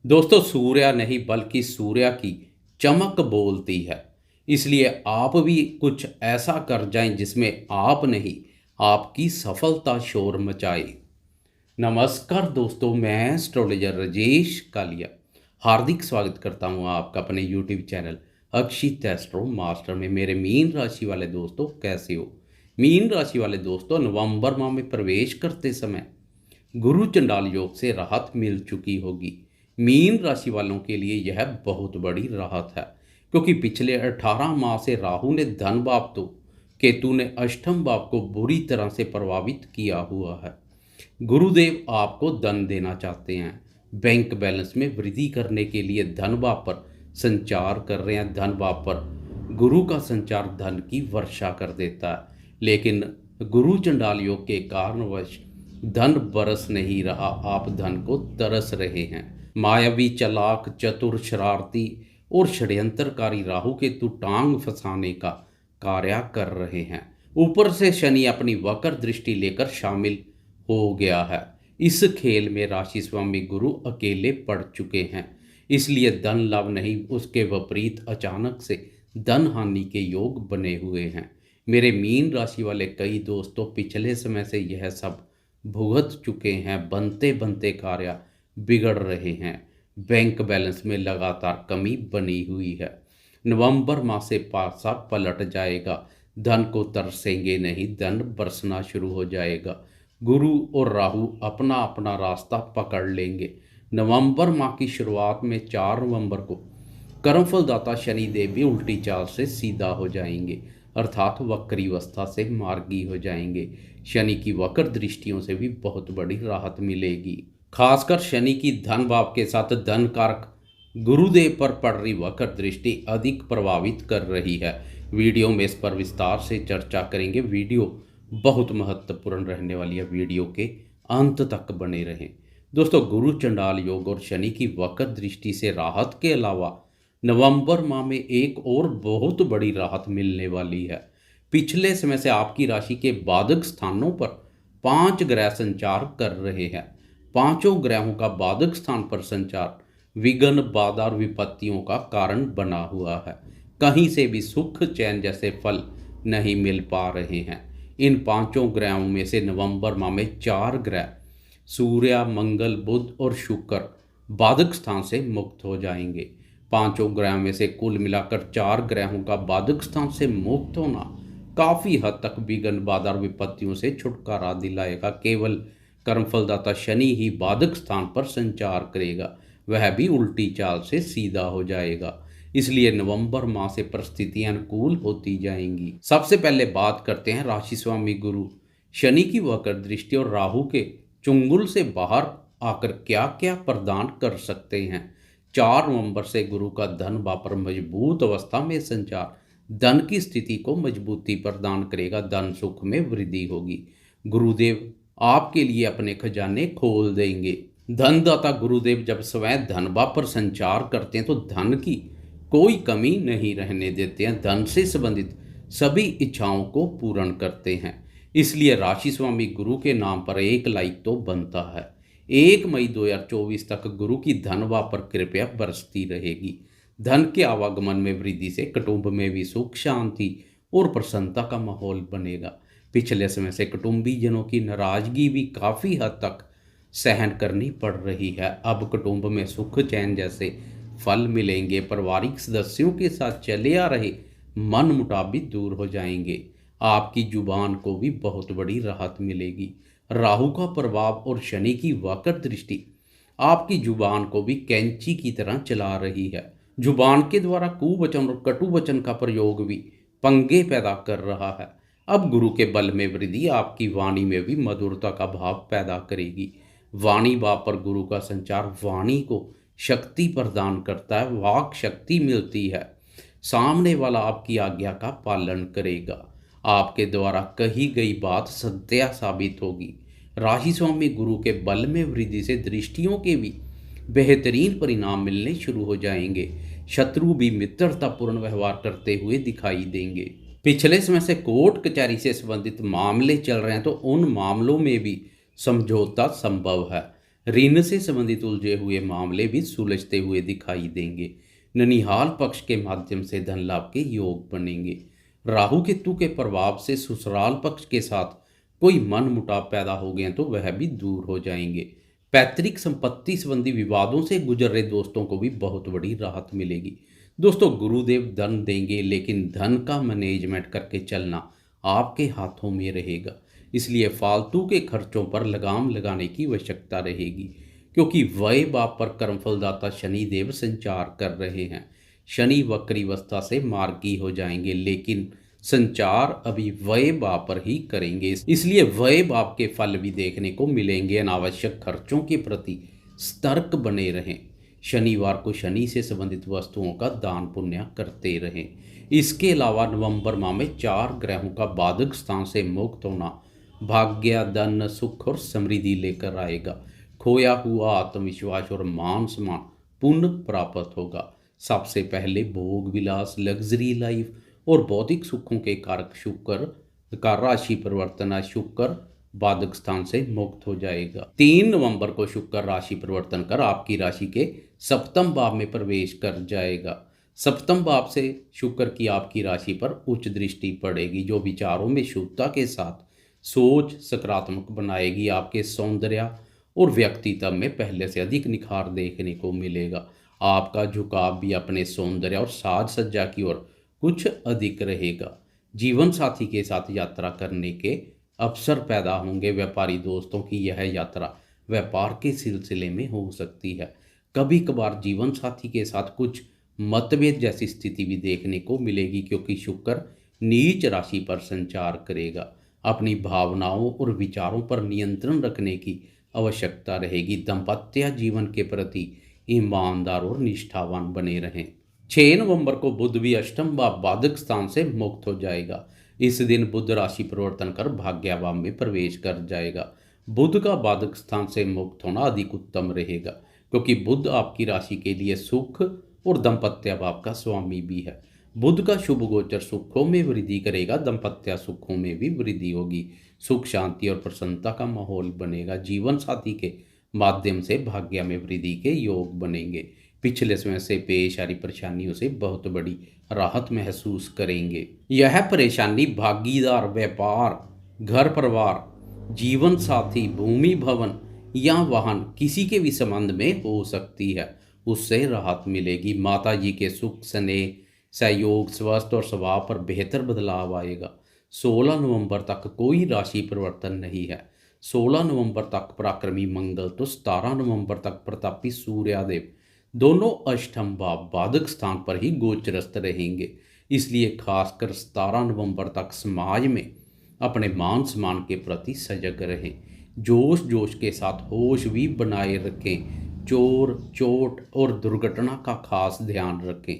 दोस्तों, सूर्य नहीं बल्कि सूर्य की चमक बोलती है। इसलिए आप भी कुछ ऐसा कर जाएं जिसमें आप नहीं, आपकी सफलता शोर मचाए। नमस्कार दोस्तों, मैं एस्ट्रोलॉजर राजेश कालिया हार्दिक स्वागत करता हूं आपका अपने यूट्यूब चैनल अक्षित एस्ट्रो मास्टर में। मेरे मीन राशि वाले दोस्तों, कैसे हो? मीन राशि वाले दोस्तों, नवंबर माह में प्रवेश करते समय गुरु चंडाल योग से राहत मिल चुकी होगी। मीन राशि वालों के लिए यह बहुत बड़ी राहत है, क्योंकि पिछले 18 माह से राहु ने धन भाव तो केतु ने अष्टम भाव को बुरी तरह से प्रभावित किया हुआ है। गुरुदेव आपको धन देना चाहते हैं, बैंक बैलेंस में वृद्धि करने के लिए धन भाव पर संचार कर रहे हैं। धन भाव पर गुरु का संचार धन की वर्षा कर देता है, लेकिन गुरु चंडाल योग के कारणवश धन बरस नहीं रहा, आप धन को तरस रहे हैं। मायावी, चालाक, चतुर, शरारती और षड्यंत्रकारी राहु केतु टांग फंसाने का कार्य कर रहे हैं। ऊपर से शनि अपनी वक्र दृष्टि लेकर शामिल हो गया है। इस खेल में राशि स्वामी गुरु अकेले पड़ चुके हैं, इसलिए धन लाभ नहीं, उसके विपरीत अचानक से धन हानि के योग बने हुए हैं। मेरे मीन राशि वाले कई दोस्तों पिछले समय से यह सब भुगत चुके हैं। बनते बनते कार्य बिगड़ रहे हैं। बैंक बैलेंस में लगातार कमी बनी हुई है। नवंबर माह से पासा पलट जाएगा। धन को तरसेंगे नहीं, धन बरसना शुरू हो जाएगा। गुरु और राहु अपना अपना रास्ता पकड़ लेंगे। नवंबर माह की शुरुआत में 4 नवंबर को कर्मफलदाता शनि देव भी उल्टी चाल से सीधा हो जाएंगे, अर्थात वक्री अवस्था से मार्गी हो जाएंगे। शनि की वक्र दृष्टियों से भी बहुत बड़ी राहत मिलेगी। खासकर शनि की धन भाव के साथ धन कारक गुरुदेव पर पड़ रही वक्र दृष्टि अधिक प्रभावित कर रही है। वीडियो में इस पर विस्तार से चर्चा करेंगे। वीडियो बहुत महत्वपूर्ण रहने वाली है, वीडियो के अंत तक बने रहें। दोस्तों, गुरु चंडाल योग और शनि की वक्र दृष्टि से राहत के अलावा नवंबर माह में एक और बहुत बड़ी राहत मिलने वाली है। पिछले समय से आपकी राशि के बाधक स्थानों पर 5 ग्रह संचार कर रहे हैं। पांचों ग्रहों का बाधक स्थान पर संचार विघ्न, बाधा और विपत्तियों का कारण बना हुआ है। कहीं से भी सुख चैन जैसे फल नहीं मिल पा रहे हैं। इन पांचों ग्रहों में से नवंबर माह में 4 ग्रह सूर्य, मंगल, बुध और शुक्र बाधक स्थान से मुक्त हो जाएंगे। पांचों ग्रहों में से कुल मिलाकर 4 ग्रहों का बाधक स्थान से मुक्त होना काफ़ी हद तक विघ्न, बाधा और विपत्तियों से छुटकारा दिलाएगा। केवल कर्मफलदाता शनि ही बाधक स्थान पर संचार करेगा, वह भी उल्टी चाल से सीधा हो जाएगा। इसलिए नवंबर माह से परिस्थितियां अनुकूल होती जाएंगी। सबसे पहले बात करते हैं राशि स्वामी गुरु शनि की वक्र दृष्टि और राहु के चुंगल से बाहर आकर क्या क्या प्रदान कर सकते हैं। 4 नवंबर से गुरु का धन भाव पर मजबूत अवस्था में संचार धन की स्थिति को मजबूती प्रदान करेगा। धन सुख में वृद्धि होगी। गुरुदेव आपके लिए अपने खजाने खोल देंगे। धनदाता गुरुदेव जब स्वयं धन भाव पर संचार करते हैं तो धन की कोई कमी नहीं रहने देते हैं। धन से संबंधित सभी इच्छाओं को पूर्ण करते हैं। इसलिए राशि स्वामी गुरु के नाम पर एक लाइक तो बनता है। 1 मई 2024 तक गुरु की धन भाव पर कृपया बरसती रहेगी। धन के आवागमन में वृद्धि से कुटुंब में भी सुख, शांति और प्रसन्नता का माहौल बनेगा। पिछले समय से कुटुंबीजनों की नाराजगी भी काफ़ी हद तक सहन करनी पड़ रही है। अब कुटुंब में सुख चैन जैसे फल मिलेंगे। पारिवारिक सदस्यों के साथ चले आ रहे मन मुटाव भी दूर हो जाएंगे। आपकी जुबान को भी बहुत बड़ी राहत मिलेगी। राहु का प्रभाव और शनि की वक्र दृष्टि आपकी जुबान को भी कैंची की तरह चला रही है। जुबान के द्वारा कुवचन और कटुवचन का प्रयोग भी पंगे पैदा कर रहा है। अब गुरु के बल में वृद्धि आपकी वाणी में भी मधुरता का भाव पैदा करेगी। वाणी भाव पर गुरु का संचार वाणी को शक्ति प्रदान करता है, वाक शक्ति मिलती है। सामने वाला आपकी आज्ञा का पालन करेगा। आपके द्वारा कही गई बात सत्य साबित होगी। राशि स्वामी गुरु के बल में वृद्धि से दृष्टियों के भी बेहतरीन परिणाम मिलने शुरू हो जाएंगे। शत्रु भी मित्रतापूर्ण व्यवहार करते हुए दिखाई देंगे। पिछले समय से कोर्ट कचहरी से संबंधित मामले चल रहे हैं तो उन मामलों में भी समझौता संभव है। ऋण से संबंधित उलझे हुए मामले भी सुलझते हुए दिखाई देंगे। ननिहाल पक्ष के माध्यम से धन लाभ के योग बनेंगे। राहु केतु के प्रभाव से ससुराल पक्ष के साथ कोई मन मुटाव पैदा हो गए तो वह भी दूर हो जाएंगे। पैतृक संपत्ति संबंधी विवादों से गुजर रहे दोस्तों को भी बहुत बड़ी राहत मिलेगी। दोस्तों, गुरुदेव धन देंगे, लेकिन धन का मैनेजमेंट करके चलना आपके हाथों में रहेगा। इसलिए फालतू के खर्चों पर लगाम लगाने की आवश्यकता रहेगी, क्योंकि व्यय भाव पर कर्मफलदाता शनिदेव संचार कर रहे हैं। शनि वक्री अवस्था से मार्गी हो जाएंगे, लेकिन संचार अभी व्यय भाव पर ही करेंगे। इसलिए व्यय भाव के फल भी देखने को मिलेंगे। अनावश्यक खर्चों के प्रति सतर्क बने रहें। शनिवार को शनि से संबंधित वस्तुओं का दान पुण्य करते रहें। इसके अलावा नवंबर माह में 4 ग्रहों का बाधक स्थान से मुक्त होना भाग्य, धन, सुख और समृद्धि लेकर आएगा। खोया हुआ आत्मविश्वास और मान सम्मान पुनः प्राप्त होगा। सबसे पहले भोग विलास, लग्जरी लाइफ और भौतिक सुखों के कारक शुक्र का राशि परिवर्तन, शुक्र बाधक स्थान से मुक्त हो जाएगा। 3 नवंबर को शुक्र राशि परिवर्तन कर आपकी राशि के सप्तम भाव में प्रवेश कर जाएगा। सप्तम भाव से शुक्र की आपकी राशि पर उच्च दृष्टि पड़ेगी, जो विचारों में शुद्धता के साथ सोच सकारात्मक बनाएगी। आपके सौंदर्य और व्यक्तित्व में पहले से अधिक निखार देखने को मिलेगा। आपका झुकाव भी अपने सौंदर्य और साज सज्जा की ओर कुछ अधिक रहेगा। जीवन साथी के साथ यात्रा करने के अवसर पैदा होंगे। व्यापारी दोस्तों की यह यात्रा व्यापार के सिलसिले में हो सकती है। कभी कभार जीवन साथी के साथ कुछ मतभेद जैसी स्थिति भी देखने को मिलेगी, क्योंकि शुक्र नीच राशि पर संचार करेगा। अपनी भावनाओं और विचारों पर नियंत्रण रखने की आवश्यकता रहेगी। दाम्पत्य जीवन के प्रति ईमानदार और निष्ठावान बने रहें। 6 नवंबर को बुध भी अष्टम भाव बाधक स्थान से मुक्त हो जाएगा। इस दिन बुध राशि परिवर्तन कर भाग्य भाव में प्रवेश कर जाएगा। बुध का बाधक स्थान से मुक्त होना अधिक उत्तम रहेगा, क्योंकि बुध आपकी राशि के लिए सुख और दाम्पत्य भाव का स्वामी भी है। बुध का शुभ गोचर सुखों में वृद्धि करेगा, दाम्पत्य सुखों में भी वृद्धि होगी। सुख, शांति और प्रसन्नता का माहौल बनेगा। जीवन साथी के माध्यम से भाग्य में वृद्धि के योग बनेंगे। पिछले समय से पेश आ रही परेशानियों से बहुत बड़ी राहत महसूस करेंगे। यह परेशानी भागीदार, व्यापार, घर परिवार, जीवन साथी, भूमि, भवन या वाहन किसी के भी संबंध में हो सकती है, उससे राहत मिलेगी। माता जी के सुख, स्नेह, सहयोग, स्वास्थ्य और स्वभाव पर बेहतर बदलाव आएगा। 16 नवंबर तक कोई राशि परिवर्तन नहीं है। 16 नवंबर तक पराक्रमी मंगल तो 17 नवंबर तक प्रतापी सूर्यदेव दोनों अष्टम भाव बाधक स्थान पर ही गोचरस्थ रहेंगे। इसलिए खासकर 17 नवंबर तक समाज में अपने मान सम्मान के प्रति सजग रहें। जोश के साथ होश भी बनाए रखें। चोर, चोट और दुर्घटना का खास ध्यान रखें।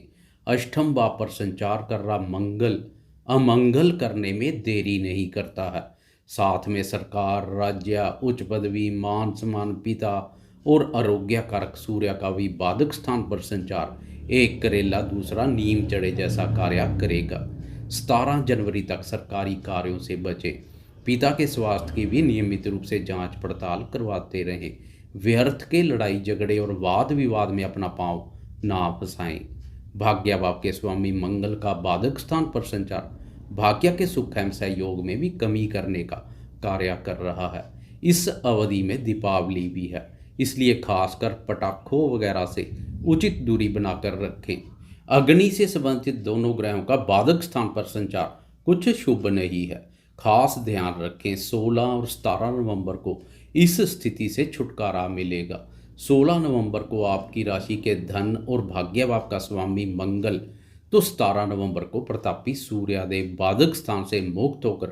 अष्टम भाव पर संचार कर रहा मंगल अमंगल करने में देरी नहीं करता है। साथ में सरकार, राज्य, उच्च पदवी, मान सम्मान, पिता और आरोग्य कारक सूर्य का भी बाधक स्थान पर संचार एक करेला दूसरा नीम चढ़े जैसा कार्य करेगा। 17 जनवरी तक सरकारी कार्यों से बचें। पिता के स्वास्थ्य की भी नियमित रूप से जांच पड़ताल करवाते रहें। व्यर्थ के लड़ाई झगड़े और वाद विवाद में अपना पांव ना फंसाएं। भाग्य भाव के स्वामी मंगल का बाधक स्थान पर संचार भाग्य के सुख एवं सहयोग में भी कमी करने का कार्य कर रहा है। इस अवधि में दीपावली भी है, इसलिए खासकर पटाखों वगैरह से उचित दूरी बनाकर रखें। अग्नि से संबंधित दोनों ग्रहों का बाधक स्थान पर संचार कुछ शुभ नहीं है, खास ध्यान रखें। 16 और 17 नवंबर को इस स्थिति से छुटकारा मिलेगा। 16 नवंबर को आपकी राशि के धन और भाग्य भाव का स्वामी मंगल तो 17 नवंबर को प्रतापी सूर्यदेव बाधक स्थान से मुक्त होकर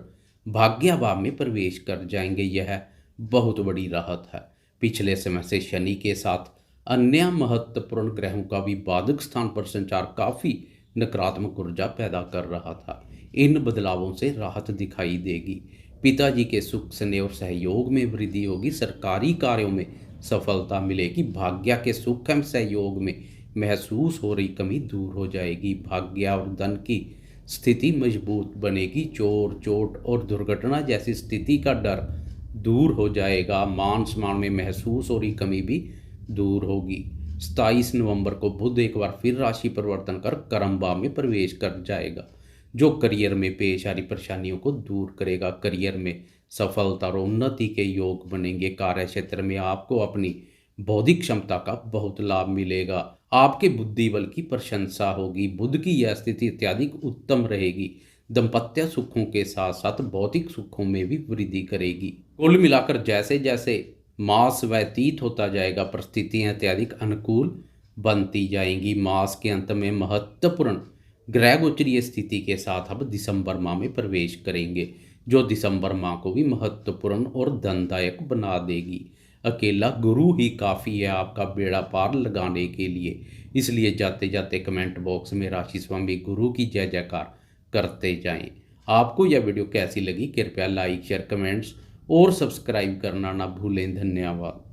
भाग्य भाव में प्रवेश कर जाएंगे। यह बहुत बड़ी राहत है। पिछले समय से शनि के साथ अन्य महत्वपूर्ण ग्रहों का भी बाधक स्थान पर संचार काफी नकारात्मक ऊर्जा पैदा कर रहा था। इन बदलावों से राहत दिखाई देगी। पिताजी के सुख, स्नेह और सहयोग में वृद्धि होगी। सरकारी कार्यों में सफलता मिलेगी। भाग्य के सुख एवं सहयोग में महसूस हो रही कमी दूर हो जाएगी। भाग्य और धन की स्थिति मजबूत बनेगी। चोर, चोट और दुर्घटना जैसी स्थिति का डर दूर हो जाएगा, मान सम्मान में महसूस हो रही कमी भी दूर होगी। 27 नवंबर को बुध एक बार फिर राशि परिवर्तन कर कर्म भाव में प्रवेश कर जाएगा, जो करियर में पेश आ रही परेशानियों को दूर करेगा। करियर में सफलता और उन्नति के योग बनेंगे। कार्य क्षेत्र में आपको अपनी बौद्धिक क्षमता का बहुत लाभ मिलेगा। आपके बुद्धि बल की प्रशंसा होगी। बुध की यह स्थिति अत्यधिक उत्तम रहेगी। दाम्पत्य सुखों के साथ साथ भौतिक सुखों में भी वृद्धि करेगी। कुल मिलाकर जैसे जैसे मास व्यतीत होता जाएगा, परिस्थितियां अत्यधिक अनुकूल बनती जाएंगी। मास के अंत में महत्वपूर्ण ग्रह गोचरीय स्थिति के साथ अब दिसंबर माह में प्रवेश करेंगे, जो दिसंबर माह को भी महत्वपूर्ण और धनदायक बना देगी। अकेला गुरु ही काफ़ी है आपका बेड़ा पार लगाने के लिए। इसलिए जाते जाते कमेंट बॉक्स में राशि स्वामी गुरु की जय जयकार करते जाएं। आपको यह वीडियो कैसी लगी कृपया लाइक शेयर कमेंट्स और सब्सक्राइब करना ना भूलें। धन्यवाद।